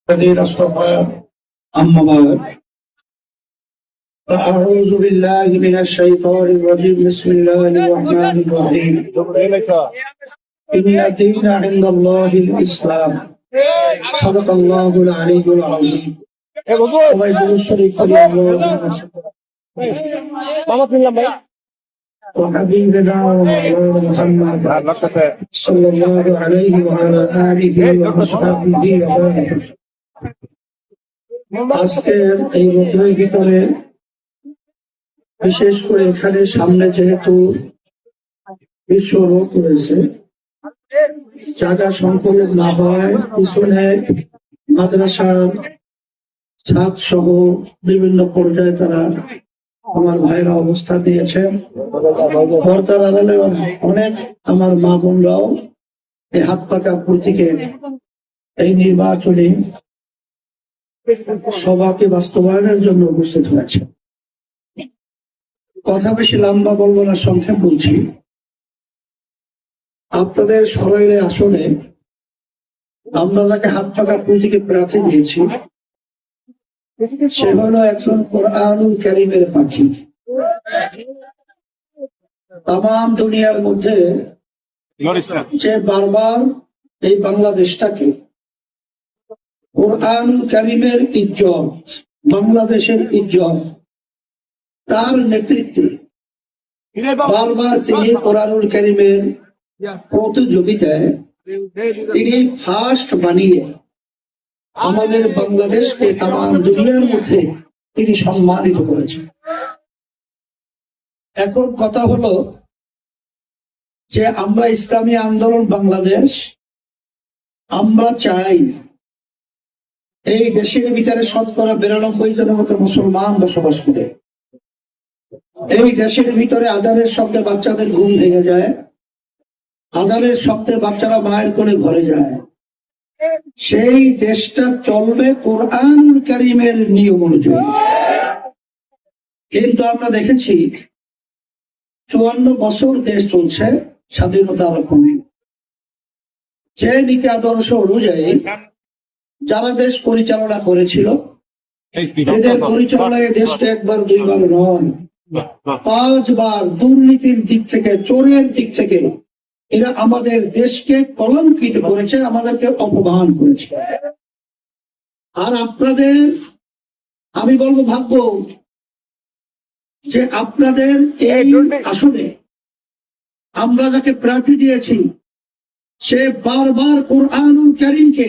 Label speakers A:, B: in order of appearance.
A: الذين اصطفى أما بعد فأعوذ بالله من الشيطان الرجيم بسم الله الرحمن الرحيم إن الدين عند الله الإسلام صدق الله العلي العظيم وحبيبنا ومولانا محمد صلى الله عليه وعلى آله وصحبه وبارك আজকের এই রোদের ভিতরে বিশেষ করে এখানে সামনে যেহেতু বিশ্ব রোগ রয়েছে, জায়গা সংকলন না হয় পিছনে মাদ্রাসার ছাদ সহ বিভিন্ন পর্যায়ে তারা আমার ভাইরা অবস্থান নিয়েছেন। পর্দার আড়ালে অনেক আমার মা বোনরাও এই হাত পাকা প্রতীকে এই নির্বাচনী সভাকে বাস্তবায়নের জন্য উপস্থিত হয়েছে। কথা বেশি লম্বা বলবো না, সংক্ষেপ বলছি। আপনাদের সরাইলে আসলে আমরা যাকে হাত পাকা প্রতীকে প্রার্থী দিয়েছি সে হলো একজন কোরআনুল কারীমের পাখি। তাম দুনিয়ার মধ্যে যে বারবার এই বাংলাদেশটাকে কোরআনুল কারীমের ইজ্জত, বাংলাদেশের ইজ্জত তার নেতৃত্বে বারবার তিনি কোরআনুল কারীমের প্রতিযোগিতায় তিনি ফার্স্ট বানিয়ে আমাদের বাংলাদেশকে তাম দুনিয়ার মধ্যে তিনি সম্মানিত করেছেন। এখন কথা হলো যে আমরা ইসলামী আন্দোলন বাংলাদেশ আমরা চাই এই দেশের ভিতরে ৯২% মতো মুসলমান বসবাস করে। এই দেশের ভিতরে আজানের শব্দে বাচ্চাদের ঘুম ভেঙে যায়, আজানের শব্দে বাচ্চারা মায়ের কোলে ঘরে যায়। সেই দেশটা চলবে কোরআন কারীমের নিয়ম অনুযায়ী। কিন্তু আমরা দেখেছি ৫৪ বছর দেশ চলছে স্বাধীনতা রকমে, যে নীতি আদর্শ অনুযায়ী যারা দেশ পরিচালনা করেছিল এদের পরিচালনায় দেশটা একবার দুইবার নয় ৫ বার দুর্নীতির দিক থেকে, চোরের দিক থেকে এরা আমাদের দেশকে কলঙ্কিত করেছে, আমাদেরকে অপমান করেছে। আর আপনাদের আমি বলবো ভাগ্য যে আপনাদের এই আসনে আমরা যাকে প্রার্থী দিয়েছি সে বারবার কোরআনুল কারীমকে